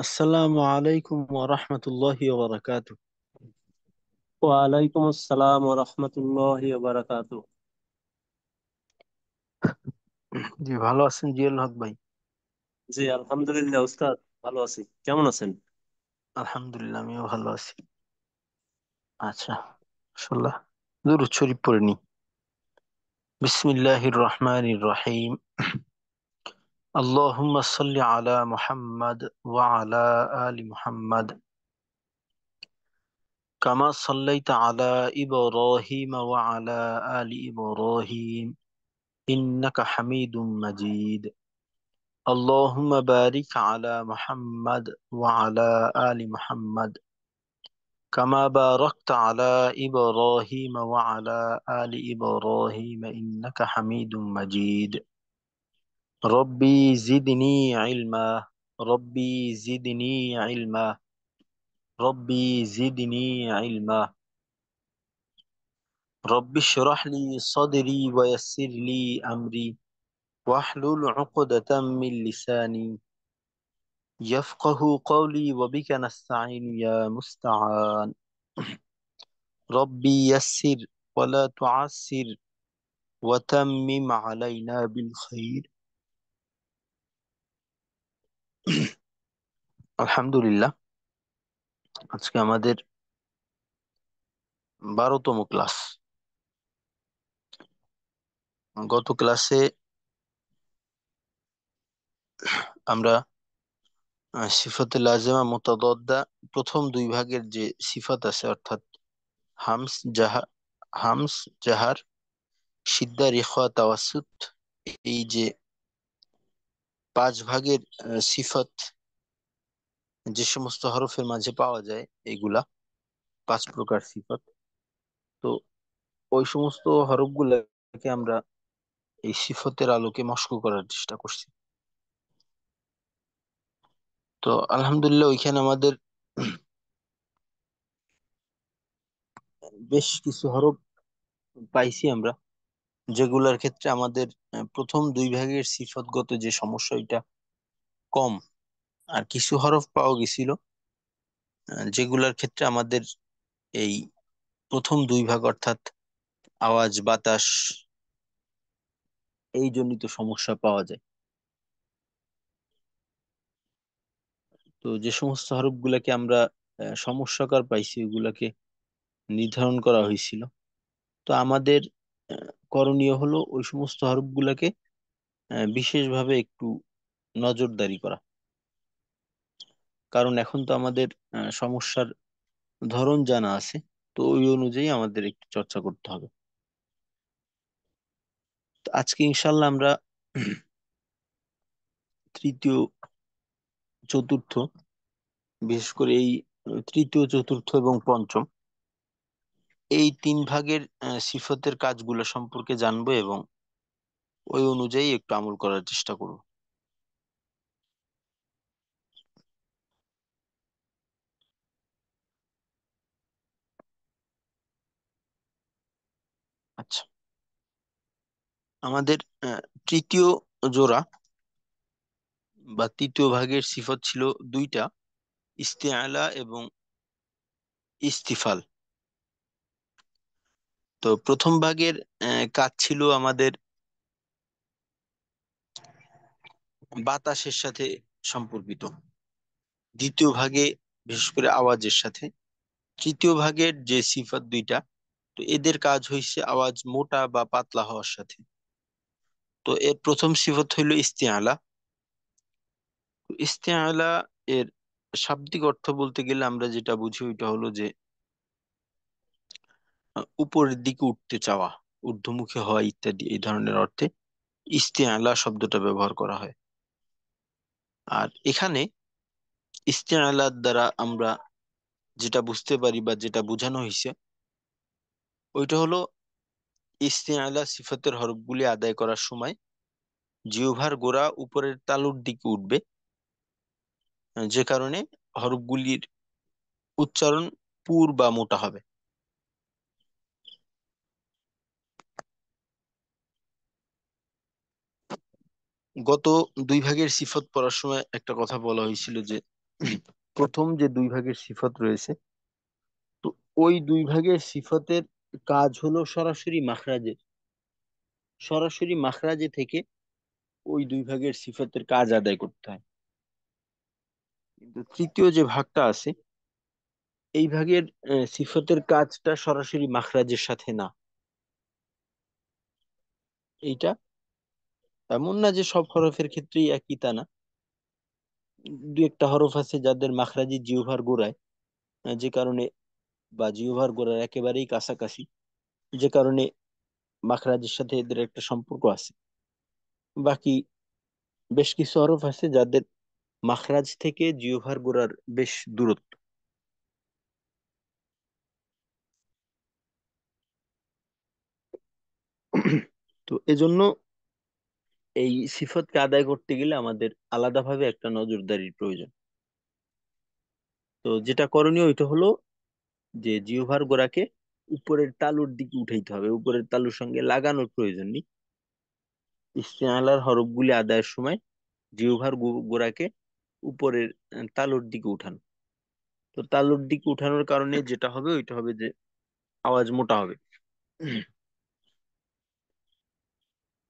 আসসালামু আলাইকুম ওয়া রাহমাতুল্লাহি ওয়া বারাকাতুহু। ওয়ালাইকুম আসসালাম ওয়া রাহমাতুল্লাহি ওয়া বারাকাতুহু। জি, ভালো আছেন জিয়াউল হক ভাই? জি আলহামদুলিল্লাহ উস্তাদ, ভালো আছি। কেমন আছেন? আলহামদুলিল্লাহ, আমিও ভালো আছি। আচ্ছা, মাশাআল্লাহ, দুরূদ শরীফ পড়ে নি। বিসমিল্লাহির রহমানির রহিম। আল্লাহুম্মা সাল্লি আলা মুহাম্মাদ ওয়া আলা আলি মুহাম্মাদ কামা সাল্লাইতা আলা ইব্রাহিম ওয়া আলা আলি ইব্রাহিম ইন্নাকা হামিদুম মাজিদ। আল্লাহুম্মা বারিক আলা মুহাম্মাদ ওয়া আলা আলি মুহাম্মাদ كما باركت على إبراهيم وعلى آل إبراهيم إنك حميد مجيد. ربي زدني علما. ربي زدني علما. ربي زدني علما. رب اشرح لي صدري ويسر لي أمري واحلل عقدة من لساني يفقه قولي وبك نستعين يا مستعان. ربي يسر ولا تعسر وتمم علينا بالخير. আলহামদুলিল্লাহ, আজকে আমাদের 12তম ক্লাস। গত ক্লাসে আমরা সিফাতে লাজেমা মুতাদাদ্দা প্রথম দুই ভাগের যে সিফাত আছে, অর্থাৎ হামস জাহা হামস জাহার, সিদ্ধা, রিখওয়া, তাওয়াসসুত, এই যে পাঁচ ভাগের সিফাত যে সমস্ত হরফের মাঝে পাওয়া যায়, এগুলা পাঁচ প্রকার সিফাত। তো ওই সমস্ত হরফগুলোকে আমরা এই সিফতের আলোকে মশক করার চেষ্টা করছি। তো আলহামদুলিল্লাহ, ওইখানে আমাদের বেশ কিছু হরফ পাইছি আমরা, যেগুলোর ক্ষেত্রে আমাদের প্রথম দুই ভাগের সিফতগত যে সমস্যা, এটা কম। আর কিছু হরফ পাওয়া গেছিল যেগুলোর ক্ষেত্রে আমাদের এই প্রথম দুই ভাগ, অর্থাৎ আওয়াজ, বাতাস, এই জনিত সমস্যা পাওয়া যায়। তো যে সমস্ত হরফ গুলাকে আমরা সমস্যাকার পাইছি, ওগুলাকে নির্ধারণ করা হয়েছিল। তো আমাদের করণীয় হলো ওই সমস্ত হরফ গুলাকে বিশেষভাবে একটু নজরদারি করা। কারণ এখন তো আমাদের সমস্যার ধরন জানা আছে, তো ওই অনুযায়ী আমাদের একটু চর্চা করতে হবে। তো আজকে ইনশাল্লাহ আমরা তৃতীয়, চতুর্থ, বিশেষ করে এই তৃতীয়, চতুর্থ এবং পঞ্চম, এই তিন ভাগের সিফতের কাজগুলো সম্পর্কে জানবো এবং ওই অনুযায়ী একটু আমল করার চেষ্টা করব। আচ্ছা, আমাদের তৃতীয় জোড়া বা তৃতীয় ভাগের সিফত ছিল দুইটা, ইস্তেআলা এবং ইস্তিফাল। তো প্রথম ভাগের কাজ ছিল আমাদের বাতাসের সাথে সম্পর্কিত, দ্বিতীয় ভাগে বিশেষ করে আওয়াজের সাথে, তৃতীয় ভাগের যে সিফাত দুইটা, তো এদের কাজ হইছে আওয়াজ মোটা বা পাতলা হওয়ার সাথে। তো এর প্রথম সিফত হইল ইস্তেআলা। তো ইস্তেআলা এর শাব্দিক অর্থ বলতে গেলে আমরা যেটা বুঝি, ওইটা হলো যে উপরের দিকে উঠতে চাওয়া, ঊর্ধ্বমুখী হওয়া ইত্যাদি, এই ধরনের অর্থে ইস্তেআলা শব্দটা ব্যবহার করা হয়। আর এখানে ইস্তেআলার দ্বারা আমরা যেটা বুঝতে পারি বা যেটা বোঝানো হয়েছে, ওইটা হলো ইস্তেআলা সিফাতের হরফগুলি আদায় করার সময় জিহ্বার গোড়া উপরের তালুর দিকে উঠবে, যে কারণে হরফগুলির উচ্চারণ পুর বা মোটা হবে। গত দুই ভাগের সিফত পড়ার সময় একটা কথা বলা হয়েছিল যে প্রথম যে দুই ভাগের সিফত রয়েছে, তো ওই দুই ভাগের সিফতের কাজ হলো সরাসরি মাখরাজে থেকে ওই দুই ভাগের সিফতের কাজ আদায় করতে হয়। কিন্তু তৃতীয় যে ভাগটা আছে, এই ভাগের সিফতের কাজটা সরাসরি মাখরাজের সাথে না। এইটা এমন না যে সব হরফের ক্ষেত্রেই একই, তা না। দু একটা হরফ আছে যাদের মাখরাজি জিহ্বার গোড়ায়, যে কারণে, বা জিহ্বার গোড়ার একেবারেই কাছাকাছি, যে কারণে মাখরাজের সাথে এদের একটা সম্পর্ক আছে। বাকি বেশ কিছু হরফ আছে যাদের মাখরাজ থেকে জিহ্বার গোড়ার বেশ দূরত্ব। তো এজন্য এই সিফতকে আদায় করতে গেলে আমাদের আলাদাভাবে একটা নজরদারির প্রয়োজন। তো যেটা করণীয় ওইটা হলো যে জিহ্বার গোড়াকে উপরের তালুর দিকে উঠাইতে হবে, উপরের তালুর সঙ্গে লাগানোর প্রয়োজন নেই। ইস্তেআলার হরফগুলি আদায়ের সময় জিহ্বার গোড়াকে উপরের তালুর দিকে উঠানো। তো তালুর দিকে উঠানোর কারণে যেটা হবে ওইটা হবে যে আওয়াজ মোটা হবে।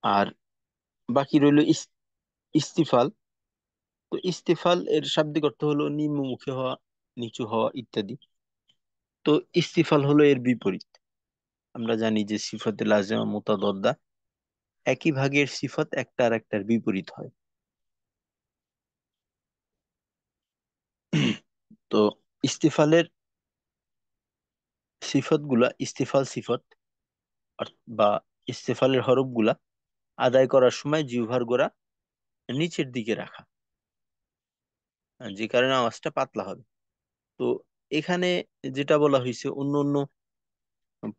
আর বাকি রইল ইস্তিফাল। তো ইস্তিফাল এর শাব্দিক অর্থ হলো নিম্নমুখী হওয়া, নিচু হওয়া ইত্যাদি। তো ইস্তিফাল হলো এর বিপরীত। আমরা জানি যে সিফাতে লাজেমা মুতাদদা একই ভাগের সিফাত একটা আর একটার বিপরীত হয়। তো ইস্তিফালের সিফত গুলা, ইস্তিফাল সিফত বা ইস্তেফালের হরফ গুলা আদায় করার সময় জিহ্বার গোড়া নিচের দিকে রাখা, যে কারণে আওয়াজটা পাতলা হবে। তো এখানে যেটা বলা হয়েছে, অন্য অন্য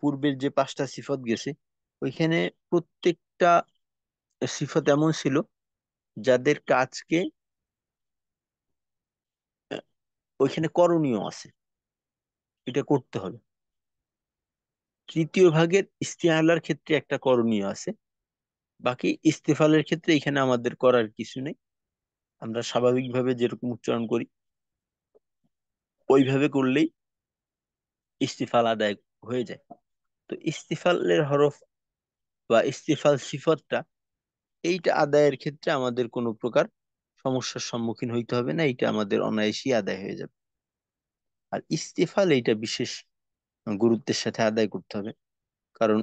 পূর্বের যে পাঁচটা সিফত গেছে, ওইখানে প্রত্যেকটা সিফত এমন ছিল যাদের কাজকে আহ, ওইখানে করণীয় আছে, এটা করতে হবে। তৃতীয় ভাগের ইস্তিআলার ক্ষেত্রে একটা করণীয় আছে, বাকি ইস্তেফালের ক্ষেত্রে এখানে আমাদের করার কিছু নেই। আমরা স্বাভাবিকভাবে যেরকম উচ্চারণ করি ওইভাবে করলেই ইস্তিফাল আদায় হয়ে যায়। তো ইস্তিফালের হরফ বা ইস্তিফাল সিফতটা, এইটা আদায়ের ক্ষেত্রে আমাদের কোনো প্রকার সমস্যার সম্মুখীন হইতে হবে না, এইটা আমাদের অনায়াসই আদায় হয়ে যাবে। আর ইস্তিফাল এইটা বিশেষ গুরুত্বের সাথে আদায় করতে হবে, কারণ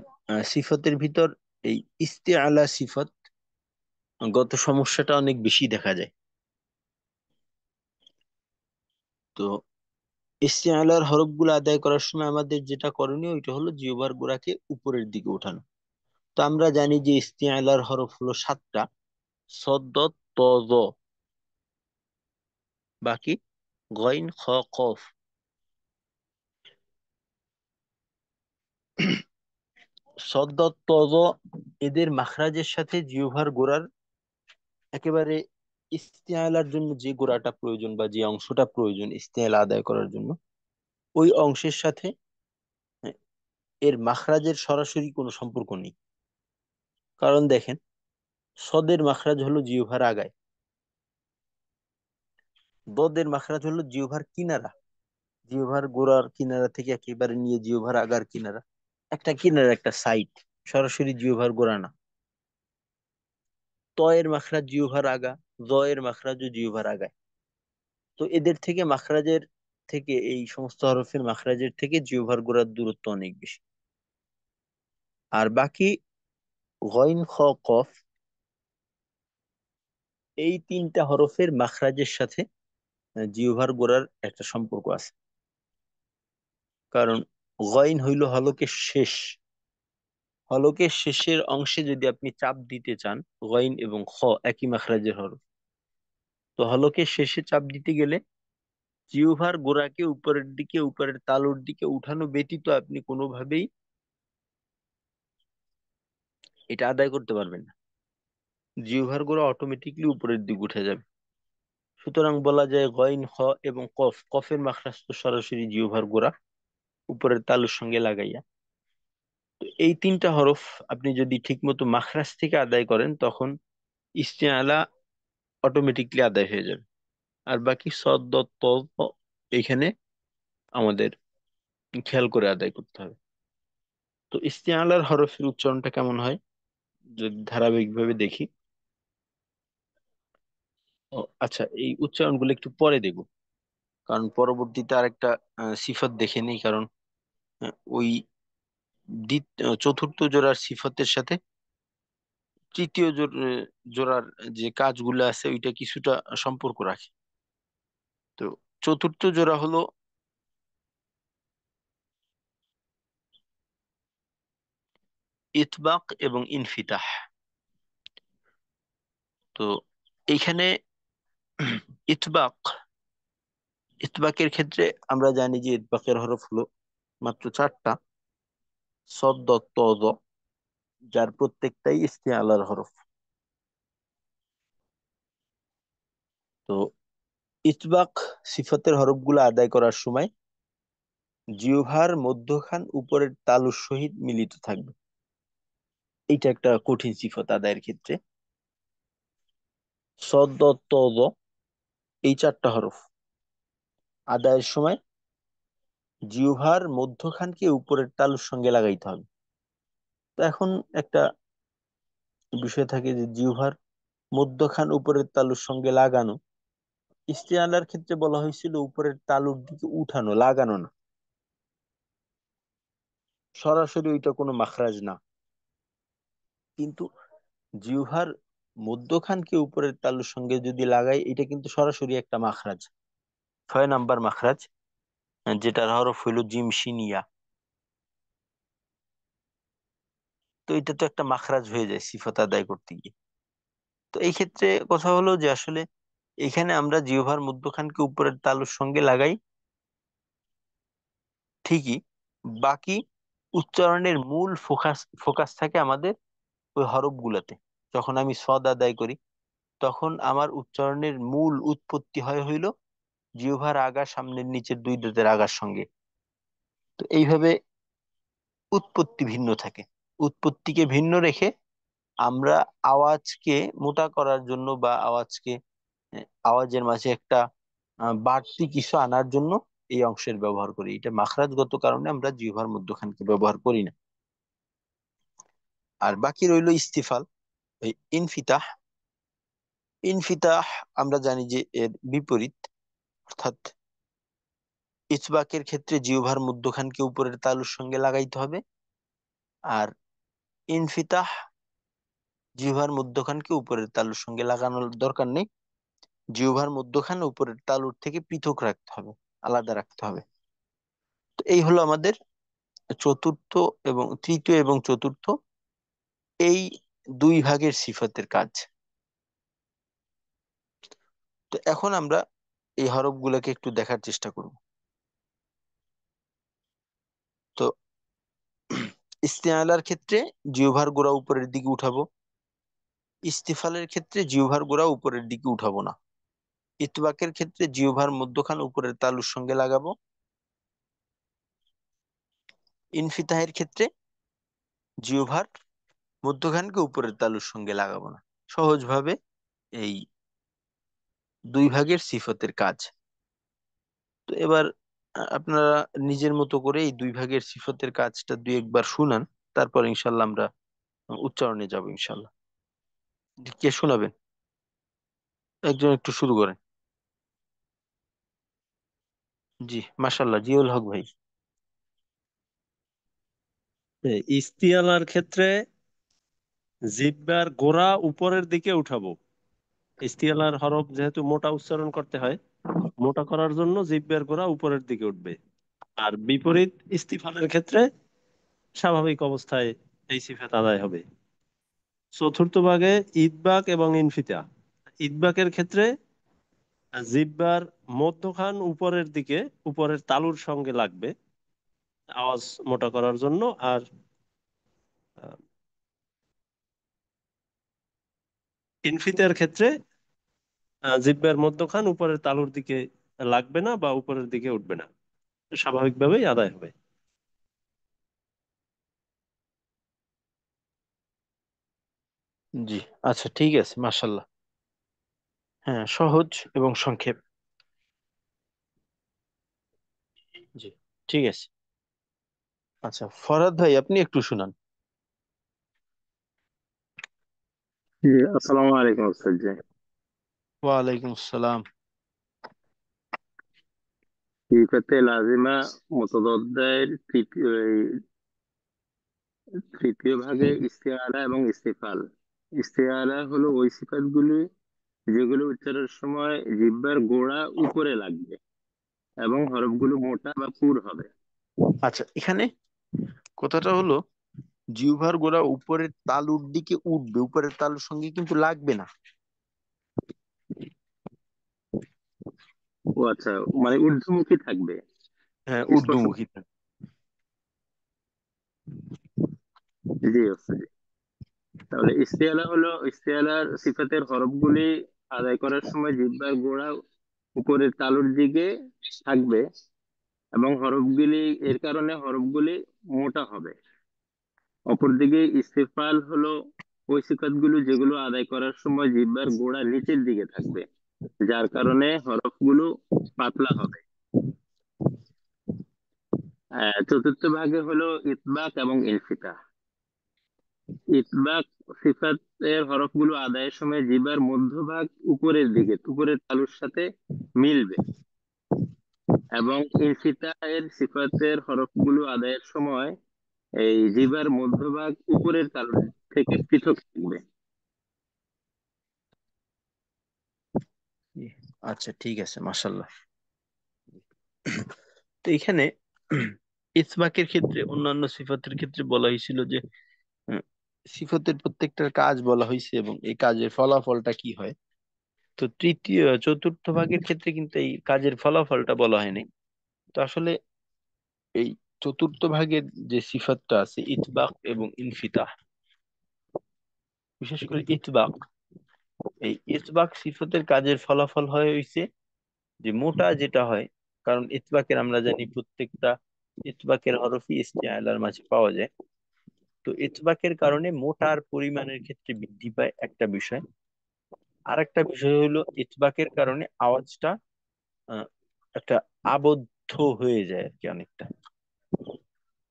সিফতের ভিতর এই ইস্তিআলা সিফত গত সমস্যাটা অনেক বেশি দেখা যায়। তো ইস্তিআলার হরফগুলো আদায় করার সময় আমাদের যেটা করণীয় ওইটা হলো জিহ্বার গোড়াকে উপরের দিকে ওঠানো। তো আমরা জানি যে ইস্তিআলার হরফ হলো সাতটা: সদ, দদ, ত, জ। বাকি গইন, খ, কফ। সদ, দদ, ত, জ এদের মাখরাজের সাথে জিহ্বার গোড়ার একেবারে ইস্তিআলার জন্য যে গোড়াটা প্রয়োজন বা যে অংশটা প্রয়োজন ইস্তিআলা আদায় করার জন্য, ওই অংশের সাথে আহ, এর মাখরাজের সরাসরি কোনো সম্পর্ক নেই। কারণ দেখেন, সদের মাখরাজ হলো জিহ্বার আগায়, দদের মাখরাজ হলো জিহ্বার কিনারা, জিহ্বার গোড়ার কিনারা থেকে একেবারে নিয়ে জিহ্বার আগার কিনারা, একটা কিনারা, একটা সাইড, সরাসরি জিহ্বার গোড়া না। ত এর মাখরাজ জিহ্বার আগা, জ এর মাখরাজও জিহ্বার আগায়। তো এদের থেকে মাখরাজের থেকে, এই সমস্ত হরফের মাখরাজের থেকে জিহ্বার গোড়ার দূরত্ব অনেক বেশি। আর বাকি গইন, খ, কফ এই তিনটা হরফের মাখরাজের সাথে জিহ্বার গোড়ার একটা সম্পর্ক আছে। কারণ গইন হইল হলকের শেষ, হলকের শেষের অংশে যদি আপনি চাপ দিতে চান, গইন এবং খ একই মাখরাজের হরফ, তো হলকের শেষে চাপ দিতে গেলে জিহ্বার গোড়াকে উপরের দিকে, উপরের তালুর দিকে উঠানো ব্যতীত আপনি কোনোভাবেই এটা আদায় করতে পারবেন না। জিহ্বার গোড়া অটোমেটিকলি উপরের দিকে উঠে যাবে। সুতরাং বলা যায় গইন, খ এবং কফ, কফের মাখরাজ তো সরাসরি জিহ্বার গোড়া উপরের তালুর সঙ্গে লাগাইয়া। তো এই তিনটা হরফ আপনি যদি ঠিকমতো মাখরাজ থেকে আদায় করেন, তখন ইস্তেআলা অটোমেটিকলি আদায় হয়ে যাবে। আর বাকি সদ দত ত ত এখানে আমাদের খেয়াল করে আদায় করতে হবে। তো ইস্তিআলার হরফের উচ্চারণটা কেমন হয় যদি ধারাবাহিকভাবে দেখি। ও আচ্ছা, এই উচ্চারণগুলো একটু পরে দেখব, কারণ পরবর্তীতে আরেকটা সিফাত দেখে নেই। কারণ ওই চতুর্থ জোড়ার সিফাতের সাথে তৃতীয় জোড়ার যে কাজগুলো আছে ওইটা কিছুটা সম্পর্ক রাখে। তো চতুর্থ জোড়া হলো ইতবাক এবং ইনফিতাহ। তো এইখানে ইতবাক ইতবাকের ক্ষেত্রে আমরা জানি যে ইতবাকের হরফ হলো মাত্র চারটা: সদ দত ত দ, যার প্রত্যেকটাই ইস্তিআলার হরফ। তো ইতবাক সিফাতের হরফগুলো আদায় করার সময় জিহ্বার মধ্যখান উপরের তালুর সহিত মিলিত থাকবে। এইটা একটা কঠিন সিফাত আদায়ের ক্ষেত্রে। সদ দত ত দ, এই চারটা হরফ আদায়ের সময় জিহ্বার মধ্যখানকে উপরের তালুর সঙ্গে লাগাইতে হবে। তো এখন একটা বিষয় থাকে যে জিহ্বার মধ্যখান উপরের তালুর সঙ্গে লাগানো, ইস্তিআলার ক্ষেত্রে বলা হয়েছিল উপরের তালুর দিকে উঠানো, লাগানো না। সরাসরি ওইটা কোনো মাখরাজ না, কিন্তু জিহ্বার মধ্যখানকে উপরের তালুর সঙ্গে যদি লাগাই এটা কিন্তু সরাসরি একটা মাখরাজ, 6 নাম্বার মাখরাজ, যেটার হরফ হইল জিম শিন ইয়া। তো এটা তো একটা মাখরাজ হয়ে যায় সিফাত আদায় করতে গিয়ে। তো এই ক্ষেত্রে কথা হলো যে আসলে এখানে আমরা জিহ্বার মধ্যখানকে উপরের তালুর সঙ্গে লাগাই ঠিকই, বাকি উচ্চারণের মূল ফোকাস ফোকাস থাকে আমাদের ওই হরফ গুলাতে। যখন আমি সদ আদায় করি তখন আমার উচ্চারণের মূল উৎপত্তি হইল জিহ্বার আগা সামনের নিচের দুই দাঁতের আগার সঙ্গে। তো এইভাবে উৎপত্তি ভিন্ন থাকে। উৎপত্তিকে ভিন্ন রেখে আমরা আওয়াজকে মোটা করার জন্য বা আওয়াজের মাঝে একটা বাড়তি কিছু আনার জন্য এই অংশের ব্যবহার করি। এটা মাখরাজগত কারণে আমরা জিহ্বার মধ্যখানকে ব্যবহার করি না। আর বাকি রইল ইস্তিফাল, এই ইনফিতাহ। ইনফিতাহ আমরা জানি যে এর বিপরীত, অর্থাৎ ইতবাকের ক্ষেত্রে জিহ্বার মধ্যখানকে উপরের তালুর সঙ্গে লাগাইতে হবে, আর ইনফিতাহ জিহ্বার মধ্যখানকে উপরের তালুর সঙ্গে লাগানোর দরকার নেই। জিহ্বার মধ্যখান উপরের তালুর থেকে পৃথক রাখতে হবে, আলাদা রাখতে হবে। তো এই হলো আমাদের চতুর্থ এবং তৃতীয় এবং চতুর্থ এই দুই ভাগের সিফাতের কাজ। তো এখন আমরা এই হরফ গুলাকে একটু দেখার চেষ্টা করব। তো ইস্তেআলার ক্ষেত্রে জিহ্বার গোড়া উপরের দিকে উঠাবো, ইস্তিফালের ক্ষেত্রে জিহ্বার গোড়া উপরের দিকে উঠাবো না। ইতবাকের ক্ষেত্রে জিহ্বার মধ্যখান উপরের তালুর সঙ্গে লাগাবো, ইনফিতাহের ক্ষেত্রে জিহ্বার মধ্যখানকে উপরের তালুর সঙ্গে লাগাবো না। সহজভাবে এই দুই ভাগের সিফতের কাজ। তো এবার আপনারা নিজের মতো করে এই দুই ভাগের সিফতের কাজটা দুই একবার শুনান, তারপর ইনশাল্লাহ আমরা উচ্চারণে যাব ইনশাল্লাহ। কে শোনাবেন? একজন একটু শুরু করেন। জি, মাশাল্লাহ, জিউল হক ভাই। ইস্তিয়ালার ক্ষেত্রে জিহ্বার গোড়া উপরের দিকে উঠাবো। ইস্তিয়ালার হরফ যেহেতু মোটা উচ্চারণ করতে হয়, মোটা করার জন্য জিহ্বার গোড়া উপরের দিকে উঠবে। আর বিপরীত ইস্তিফালের ক্ষেত্রে স্বাভাবিক অবস্থায় এই সিফাত আদায় হবে। চতুর্থ ভাগে ইদবাক এবং ইনফিতা। ইদবাকের ক্ষেত্রে জিহ্বার মধ্যখান উপরের দিকে, উপরের তালুর সঙ্গে লাগবে আওয়াজ মোটা করার জন্য। আর আহ, ইনফিতার ক্ষেত্রে জিহ্বার মধ্যখান উপরের তালুর দিকে লাগবে না বা উপরের দিকে উঠবে না, স্বাভাবিকভাবেই আদায় হবে। জি, আচ্ছা, ঠিক আছে, মাশাল্লাহ। হ্যাঁ, সহজ এবং সংক্ষেপ। ঠিক আছে। আচ্ছা ফরহাদ ভাই, আপনি একটু শুনান। জি, আসসালামু আলাইকুম আফসার জি। ওয়ালাইকুম আসসালাম। সিফাতে লাজিমা মুতদ্দায়ের তৃতীয় ভাগে ইস্তিআলা এবং ইস্তিফাল। ইস্তিআলা হলো ওই সিফাতগুলি যেগুলো উচ্চারণের সময় জিহ্বার গোড়া উপরে লাগবে এবং হরফগুলো মোটা বা পুর হবে। আচ্ছা, এখানে কথাটা হলো জিহ্বার গোড়া উপরের তালুর দিকে উঠবে, উপরের তালুর সঙ্গে কিন্তু লাগবে না। ও আচ্ছা, মানে ঊর্ধ্বমুখী থাকবে, হ্যাঁ, স্পষ্ট। ঊর্ধ্বমুখী থাকে। জি আফসার জি। তাহলে ইস্তিআলা হলো ইস্তিআলার সিফাতের হরফগুলি আদায় করার সময় জিহ্বার গোড়া উপরের তালুর দিকে থাকবে এবং এর কারণে হরফগুলি মোটা হবে। অপরদিকে ইস্তেফাল হলো ওই সিফাতগুলো যেগুলো আদায় করার সময় জিহ্বার গোড়া নিচের দিকে থাকবে, যার কারণে হরফগুলো পাতলা হবে। চতুর্থ ভাগে হলো ইতবাক এবং ইনফিতাহ। ইতবাক সিফাতের হরফগুলো আদায়ের সময় জিহ্বার মধ্যভাগ উপরের দিকে উপরের তালুর সাথে মিলবে, এবং ইনফিতাহ এর সিফাতের হরফগুলো আদায়ের সময় এই জিহ্বার মধ্যভাগ উপরের তালু থেকে পৃথক থাকবে। আচ্ছা ঠিক আছে, মাশাল্লাহ। তো এখানে ইসবাকের ক্ষেত্রে, অন্যান্য সিফাতের ক্ষেত্রে বলা হয়েছিল যে আহ, সিফাতের প্রত্যেকটার কাজ বলা হয়েছে এবং এই কাজের ফলাফলটা কি হয়। তো চতুর্থ ভাগের ক্ষেত্রে কিন্তু এই কাজের ফলাফলটা বলা হয়নি। তো আসলে এই চতুর্থ ভাগের যে সিফাতটা আছে ইতবাক এবং ইনফিতাহ, বিশেষ করে ইতবাক, এই ইতবাক সিফাতের কাজের ফলাফল হয় হইছে যে মোটা যেটা হয়। কারণ ইতবাকের আমরা জানি প্রত্যেকটা ইতবাকের হরফই ইস্তিআলার মাঝে পাওয়া যায়। তো ইতবাকের কারণে মোটার পরিমাণের ক্ষেত্রে বৃদ্ধি পায় একটা বিষয়। আর একটা বিষয় হলো ইতবাকের কারণে আওয়াজটা আহ, একটা আবদ্ধ হয়ে যায় আর কি অনেকটা।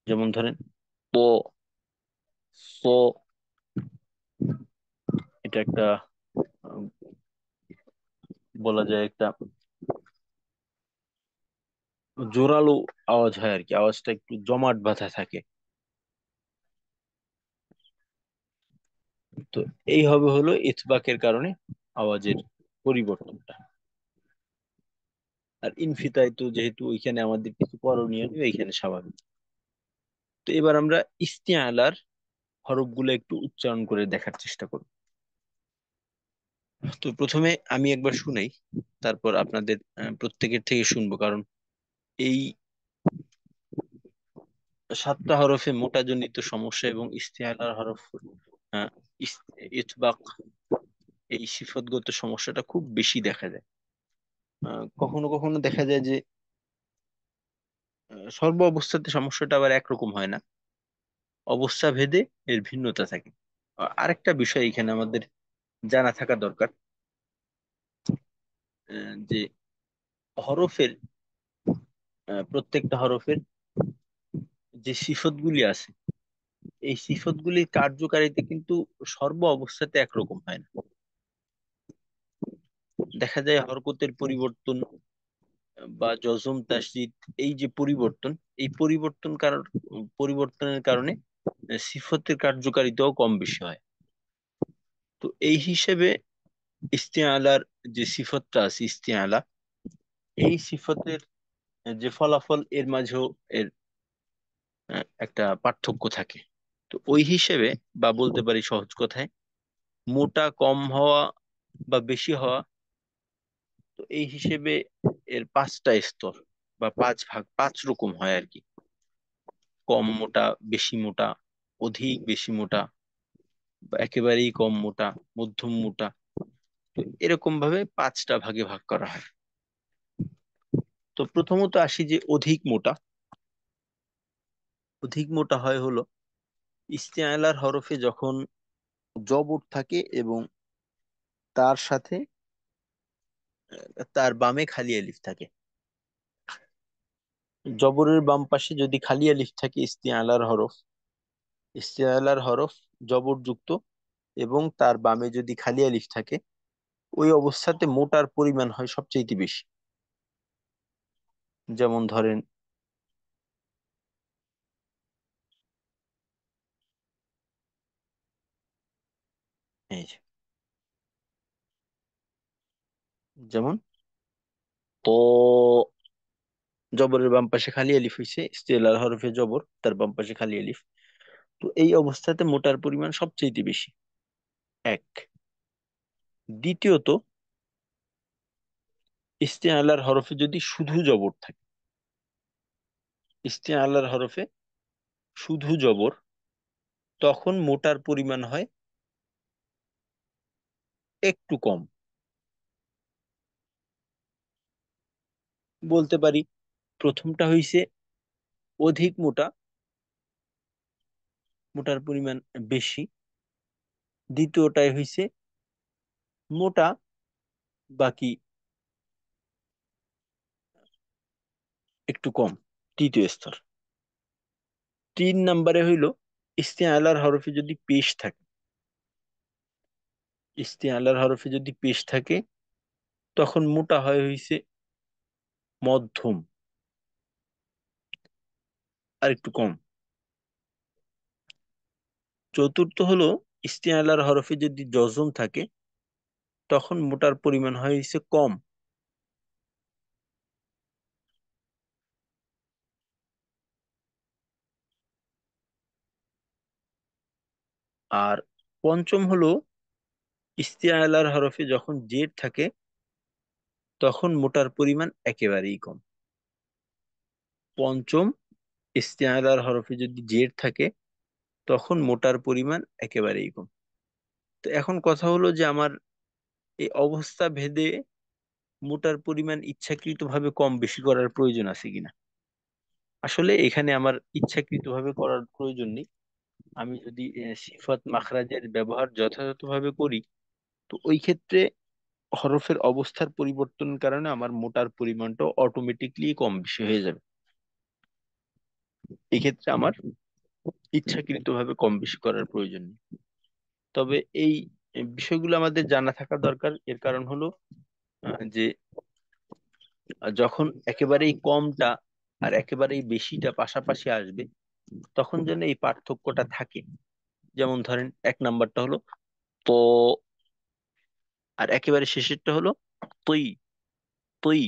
যেমন ধরেন প, স, এটা একটা আহ, বলা যায় একটা জোরালো আওয়াজ হয় আর কি, আওয়াজটা একটু জমাট বাঁধা থাকে। তো এই হবে হলো ইতবাকের কারণে আওয়াজের পরিবর্তনটা। আর ইনফিতাই তো যেহেতু ওইখানে আমাদের কিছু করণীয় নেই, এইখানে স্বাভাবিক। তো এবার আমরা ইস্তিআলার হরফগুলো একটু উচ্চারণ করে দেখার চেষ্টা করব। তো প্রথমে আমি একবার শুনাই, তারপর আপনাদের প্রত্যেকের থেকে শুনবো। কারণ এই 7টা হরফে মোটা জনিত সমস্যা এবং ইস্তিআলার হরফ আহ, ইতবাক, এই সিফতগত সমস্যাটা খুব বেশি দেখা যায়। কখনো কখনো দেখা যায় যে সর্ব অবস্থাতে সমস্যাটা আবার একরকম হয় না, অবস্থা ভেদে এর ভিন্নতা থাকে। আরেকটা বিষয় এখানে আমাদের জানা থাকা দরকার, যে হরফের প্রত্যেকটা হরফের যে সিফতগুলি আছে, এই সিফতগুলির কার্যকারিতা কিন্তু সর্ব অবস্থাতে একরকম হয় না। দেখা যায় হরকতের পরিবর্তন বা জজম তাসদীদ, এই যে পরিবর্তন, এই পরিবর্তনের কারণে সিফতের কার্যকারিতাও কম বেশি হয়। তো এই হিসেবে ইস্তিআলার যে সিফতটা আছে ইস্তিআলা, এই সিফতের যে ফলাফল এর মাঝেও এর একটা পার্থক্য থাকে। তো ওই হিসেবে, বা বলতে পারি সহজ কথায়, মোটা কম হওয়া বা বেশি হওয়া, তো এই হিসেবে এর 5টা স্তর বা 5 ভাগ, 5 রকম হয় আর কি। কম মোটা, বেশি মোটা, অধিক বেশি মোটা, বা একেবারেই কম মোটা, মধ্যম মোটা। তো এরকম ভাবে 5টা ভাগে ভাগ করা হয়। তো প্রথমত আসি যে অধিক মোটা। অধিক মোটা হয় হলো ইস্তেআলার হরফে যখন জবর থাকে এবং তার সাথে তার বামে খালি আলিফ থাকে। জবরের বাম পাশে যদি খালি আলিফ থাকে ইস্তেআলার হরফ জবরযুক্ত, এবং তার বামে যদি খালি আলিফ থাকে, ওই অবস্থাতে মোটার পরিমাণ হয় সবচেয়ে বেশি। যেমন ধরেন, এই যে, যেমন তো, জবরের বাম পাশে খালি আলিফ হইছে, ইস্তেলার হরফে জবর, তার বাম পাশে খালি আলিফ। তো এই অবস্থাতে মোটার পরিমাণ সবচেয়ে বেশি, এক। দ্বিতীয়ত, ইস্তেআলার হরফে যদি শুধু জবর থাকে, ইস্তেআলার হরফে শুধু জবর, তখন মোটার পরিমাণ হয় একটু কম। বলতে পারি, প্রথমটা হইছে অধিক মোটা, মোটার পরিমাণ বেশি। দ্বিতীয়টাই হইছে মোটা, বাকি একটু কম, তৃতীয় স্তর। 3 নম্বরে হইল ইস্তেআলার হরফে যদি পেশ থাকে, ইস্তেআলার হরফে যদি পেশ থাকে, তখন মোটা হয় হইছে মধ্যম, আর একটু কম। চতুর্থ হলো ইস্তেআলার হরফে যদি জজম থাকে, তখন মোটার পরিমাণ হয় হইছে কম। আর পঞ্চম হলো ইস্তেআলার হরফে যখন জের থাকে, তখন মোটার পরিমাণ একেবারেই কম। পঞ্চম, ইস্তেআলার হরফে যদি জের থাকে, তখন মোটার পরিমাণ একেবারেই কম। তো এখন কথা হলো যে আমার এই অবস্থা ভেদে মোটার পরিমাণ ইচ্ছাকৃতভাবে কম বেশি করার প্রয়োজন আছে কিনা। আসলে এখানে আমার ইচ্ছাকৃতভাবে করার প্রয়োজন নেই। আমি যদি সিফাত মাখরাজের ব্যবহার যথাযথভাবে করি, তো ওই ক্ষেত্রে হরফের অবস্থার পরিবর্তনের কারণে আমার মোটার পরিমাণটা অটোমেটিকলি কম বেশি হয়ে যাবে। এক্ষেত্রে আমার ইচ্ছাকৃতভাবে কম বেশি করার প্রয়োজন নেই। তবে এই বিষয়গুলো আমাদের জানা থাকা দরকার। এর কারণ হলো যে যখন একেবারেই কমটা আর একেবারেই বেশিটা পাশাপাশি আসবে, তখন যেন এই পার্থক্যটা থাকে। যেমন ধরেন, 1 নাম্বারটা হলো তো, আর একেবারে শেষেরটা হলো তুই, তুই।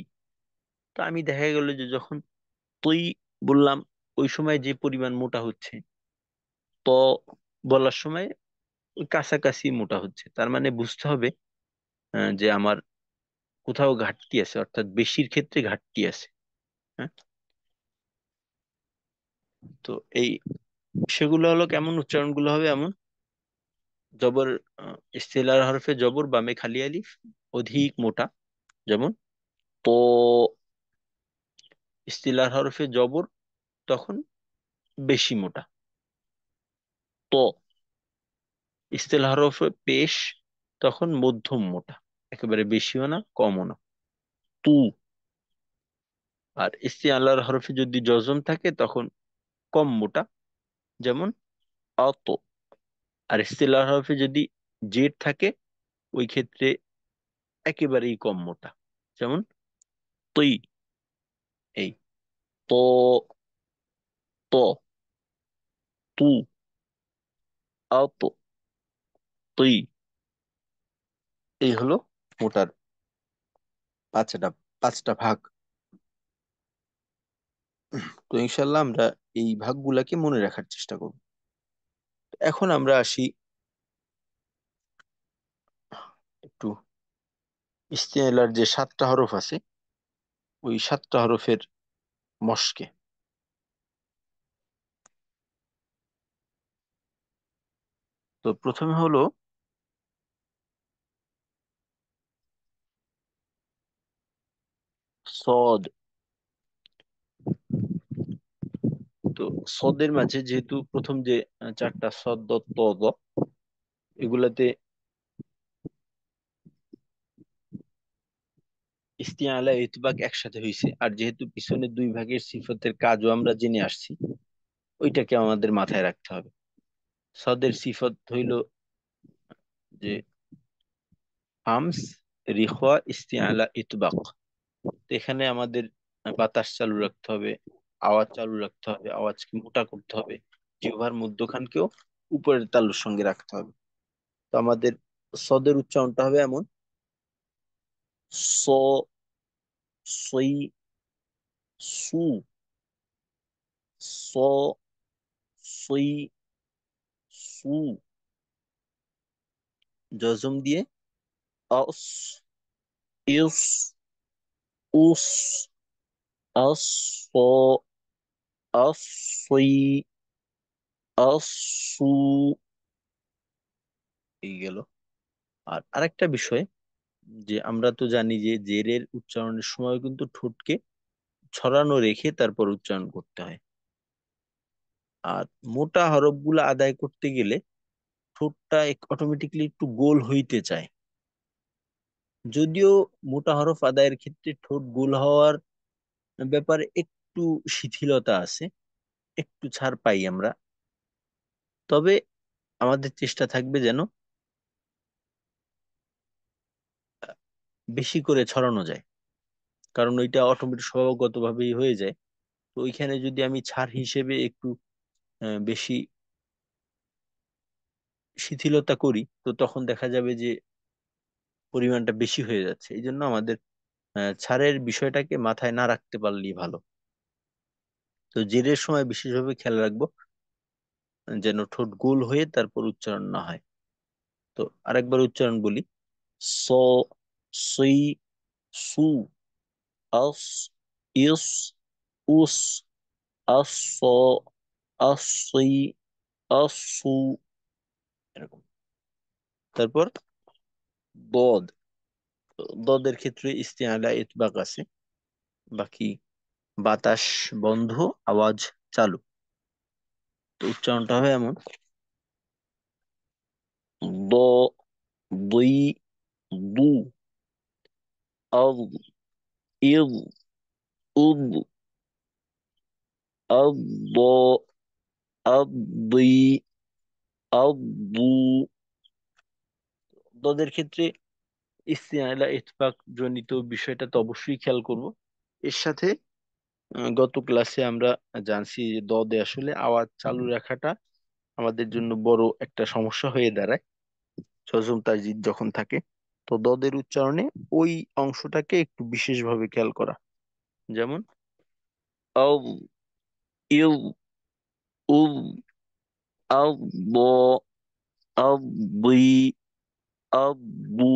তো আমি দেখা গেল যে যখন তুই বললাম, ওই সময় যে পরিমাণ মোটা হচ্ছে, তো বলার সময় ওই কাছাকাছি মোটা হচ্ছে। তার মানে বুঝতে হবে যে আমার কোথাও ঘাটতি আছে, অর্থাৎ বেশির ক্ষেত্রে ঘাটতি আছে। হ্যাঁ, তো এই সেগুলো হলো কেমন, উচ্চারণগুলো হবে এমন: জবর, ইস্তেলার হরফে জবর, বামে খালি আলিফ, অধিক মোটা, যেমন তো। ইস্তিলার হরফে জবর, তখন বেশি মোটা, তো। ইস্তিলার হরফে পেশ, তখন মধ্যম মোটা, একেবারে বেশিও না কমও না, তু। আর ইস্তিআলার হরফে যদি জজম থাকে, তখন কম মোটা, যেমন অত। আর ইস্তিলার হরফে যদি জেড থাকে, ওই ক্ষেত্রে একেবারেই কম মোটা, যেমন তুই। এই তো, তো, তু, অত, তুই। এই হলো মোটার পাঁচটা পাঁচটা ভাগ। তো ইনশাল্লাহ আমরা এই ভাগগুলাকে মনে রাখার চেষ্টা করব। এখন আমরা আসি একটু ইস্তেলার যে 7টা হরফ আছে, ওই 7টা হরফের মশকে। তো প্রথমে হলো সদ। তো সদের মাঝে যেহেতু প্রথম যে 4টা সদ, দ, ত, দ, এগুলাতে ইস্তিআলা ইতবাক একসাথে হয়েছে, আর যেহেতু পিছনে দুই ভাগের সিফতের কাজও আমরা জেনে আসছি, ওইটাকে আমাদের মাথায় রাখতে হবে। সদের সিফত হইল যে হামস, রিখওয়া, ইস্তিআলা, ইতবাক। তো এখানে আমাদের বাতাস চালু রাখতে হবে, আওয়াজ চালু রাখতে হবে, আওয়াজকে মোটা করতে হবে, জিহ্বার মধ্যখানকেও উপরের তালুর সঙ্গে রাখতে হবে। তো আমাদের সদের উচ্চারণটা হবে এমন: স, সই, সু, স, সই, সু। জজম দিয়ে অস, ইউস, উস, অস, স, অসই, অসু। এই গেল। আর আরেকটা বিষয়, যে আমরা তো জানি যে জেরের উচ্চারণের সময় কিন্তু ঠোঁটকে ছড়ানো রেখে তারপর উচ্চারণ করতে হয়। আর মোটা হরফগুলো আদায় করতে গেলে ঠোঁটটা অটোমেটিকলি একটু গোল হইতে চায়। যদিও মোটা হরফ আদায়ের ক্ষেত্রে ঠোঁট গোল হওয়ার ব্যাপারে একটু শিথিলতা আছে, একটু ছাড় পাই আমরা। তবে আমাদের চেষ্টা থাকবে যেন বেশি করে ছড়ানো যায়, কারণ ওইটা অটোমেটিক স্বভাবগতভাবেই হয়ে যায়। তো ওইখানে যদি আমি ছাড় হিসেবে একটু বেশি শিথিলতা করি, তো তখন দেখা যাবে যে পরিমাণটা বেশি হয়ে যাচ্ছে। এই জন্য আমাদের ছাড়ের বিষয়টাকে মাথায় না রাখতে পারলেই ভালো। তো জেরের সময় বিশেষভাবে খেয়াল রাখবো যেন ঠোঁট গোল হয়ে তারপর উচ্চারণ না হয়। তো আরেকবার উচ্চারণ বলি: স, সই, সু, আস, ইস, উস, আস, আসই, আসু। এরকম। তারপর দদ। দদের ক্ষেত্রে ইস্তিআলা ইতবাক আছে, বাকি বাতাস বন্ধ, আওয়াজ চালু। তো উচ্চারণটা হবে এমন: দ, দুই, দু, আব, ইব, উব, আব, আবি, আবু। দদের ক্ষেত্রে ইস্তিআলা ইতবাক জনিত বিষয়টা তো অবশ্যই খেয়াল করব। এর সাথে গত ক্লাসে আমরা জানছি যে দদে আসলে আওয়াজ চালু রাখাটা আমাদের জন্য বড় একটা সমস্যা হয়ে দাঁড়ায় জজম তাজদিদ যখন থাকে। তো দদের উচ্চারণে ওই অংশটাকে একটু বিশেষভাবে খেয়াল করা। যেমন আউ, ইউ, উব, আব, আবি, আবু।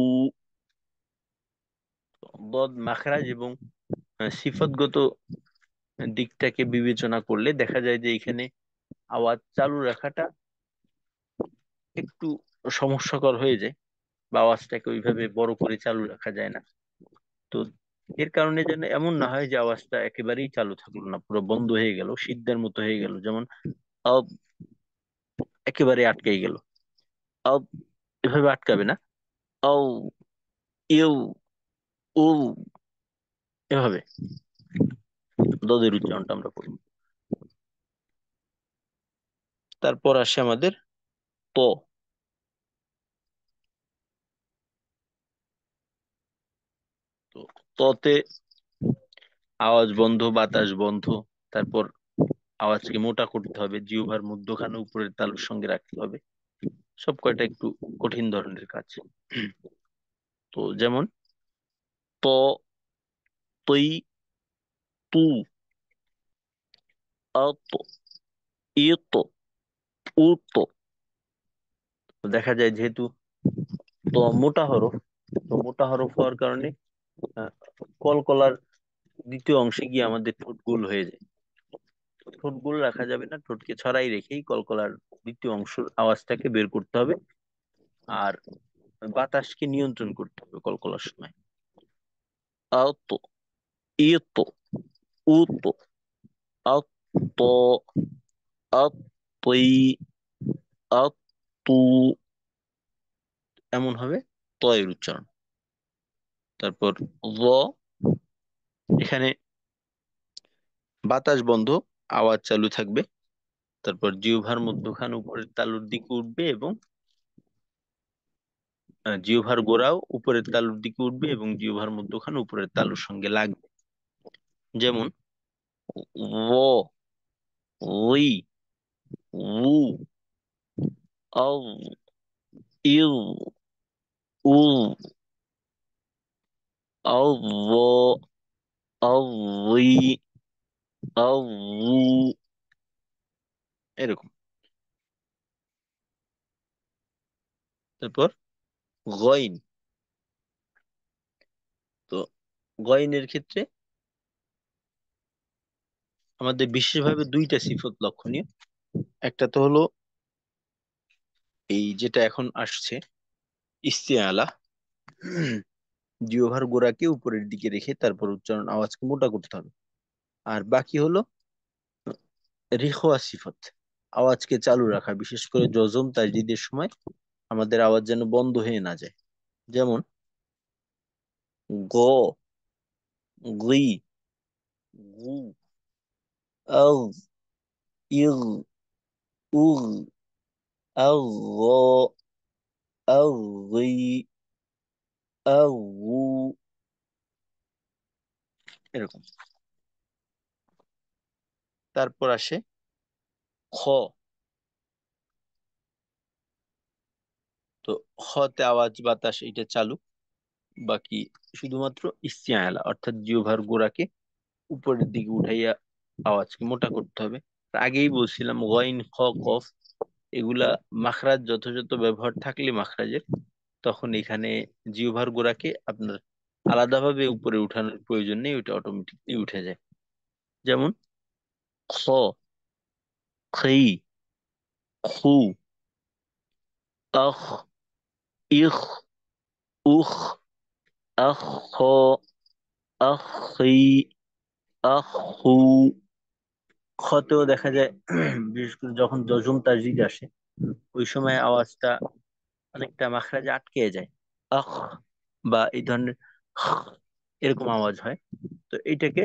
দদ মাখরাজ এবং সিফতগত দিকটাকে বিবেচনা করলে দেখা যায় যে এখানে আওয়াজ চালু রাখাটা একটু সমস্যাকর হয়ে যায়, বা আওয়াজটাকে ওইভাবে বড় করে চালু রাখা যায় না। তো এর কারণে যেন এমন না হয় যে আওয়াজটা একেবারেই চালু থাকলো না, পুরো বন্ধ হয়ে গেল, সিদ্ধের মতো হয়ে গেল। যেমন আব, একেবারে আটকে গেল। আব, এভাবে আটকাবে না। আউ, ইউ, উ, এভাবে দদের উচ্চারণটা আমরা করব। তারপর আসে আমাদের ত। তো ততে আওয়াজ বন্ধ, বাতাস বন্ধ, তারপর আওয়াজকে মোটা করতে হবে, জিহ্বার মধ্যখানে উপরের তালুর সঙ্গে রাখতে হবে। সব কয়টা একটু কঠিন ধরনের কাজ। তো যেমন ত, তৈ, তু, আত, ইত, উত। তো দেখা যায় যেহেতু তো মোটা হরফ, তো মোটা হরফ হওয়ার কারণে আহ, কলকলার দ্বিতীয় অংশে গিয়ে আমাদের ঠোঁট গোল হয়ে যায়। ঠোঁট গোল রাখা যাবে না, ঠোঁটকে ছড়াই রেখেই কলকলার দ্বিতীয় অংশ আওয়াজটাকে বের করতে হবে। আর বাতাসকে নিয়ন্ত্রণ করতে হবে কলকলার সময়। আত, ইত, উত, আত, আতই, আতু। এমন হবে তয়ের উচ্চারণ। তারপর ল, এখানে বাতাস বন্ধ, আওয়াজ চালু থাকবে। তারপর জিহ্বার মধ্যখান উপরের তালুর দিকে উঠবে এবং জিহ্বার গোড়াও উপরের তালুর দিকে উঠবে এবং জিহ্বার মধ্যখান উপরের তালুর সঙ্গে লাগবে। যেমন ও, ওই, উ, আও, ইউ, উ, আও, ও, আও, উই, আও, উ, এরকম। তারপর গইন। তো গইনের ক্ষেত্রে আমাদের বিশেষভাবে দুইটা সিফত লক্ষণীয়। একটা তো হলো এই যেটা এখন আসছে, ইস্তিআলা, জিহ্বার গোড়াকে উপরের দিকে রেখে তারপর উচ্চারণ আওয়াজকে মোটা করতে হবে। আর বাকি হলো রিখোয়া সিফত, আওয়াজকে চালু রাখা, বিশেষ করে জজম তাজদিদের সময় আমাদের আওয়াজ যেন বন্ধ হয়ে না যায়। যেমন গ, গি, গু, আও, ইগ, উগ, আও, গ, আও, গি, আও, উ, এরকম। তারপর আসে খ। তো খতে আওয়াজ বাতাস এটা চালু, বাকি শুধুমাত্র ইস্তিআলা অর্থাৎ জিহ্বার গোড়াকে উপরের দিকে উঠাইয়া আওয়াজকে মোটা করতে হবে। আগেই বলছিলাম গইন খ কফ এগুলা মাখরাজ যথাযথ ব্যবহার থাকলে মাখরাজের, তখন এখানে জিহ্বার গোড়াকে আপনার আলাদাভাবে উপরে উঠানোর প্রয়োজন নেই, ওটা অটোমেটিকলি উঠে যায়। যেমন খ, খই, খু, আখ, ইখ, উখ, আখ, খ, আখি, আখু। খতেও দেখা যায় বিশেষ করে যখন যজম তাজদিদ আসে ওই সময় আওয়াজটা অনেকটা মাখরাজে আটকে যায়, আখ বা এই ধরনের এরকম আওয়াজ হয়। তো এটাকে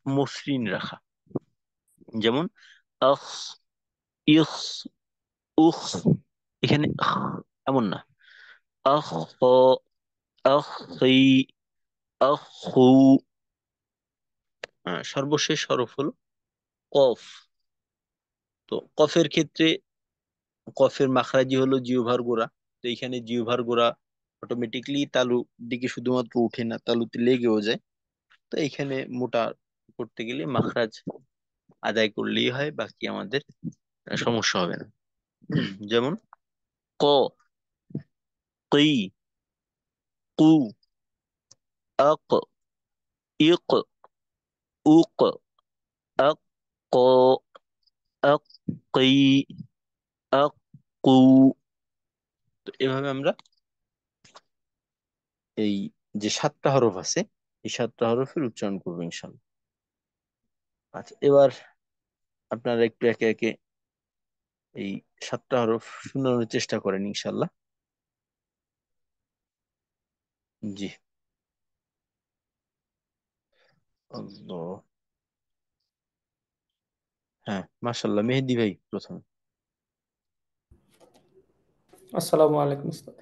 মসৃণ রাখা, যেমন আখ, ইখ, উখ, এখানে এমন না, আখ, আখি, আখু। সর্বশেষ হরফ হলো কফ। তো কফের ক্ষেত্রে কফের মাখরাজি হলো জিহ্বার গোড়া। তো এখানে জিহ্বার গোড়া অটোমেটিকলি তালু দিকে শুধুমাত্র উঠে না, তালুতে লেগেও যায়। তো এখানে মোটা করতে গেলে মাখরাজ আদায় করলেই হয়, বাকি আমাদের সমস্যা হবে না। যেমন ক, কি, কু, আক, ইক, উক, আক, ক, আক, কি, আক, কু। তো এভাবে আমরা এই যে সাতটা হরফ আছে এই সাতটা হরফের উচ্চারণ করবো ইনশাল্লাহ। আচ্ছা, এবার আপনারা একটু একে একে এই সাতটা হরফ শোনানোর চেষ্টা করেন ইনশাল্লাহ। জি। আল্লাহ। হ্যাঁ, মাশাল্লাহ, মেহেদি ভাই প্রথম। আসসালামু আলাইকুম উস্তাদ।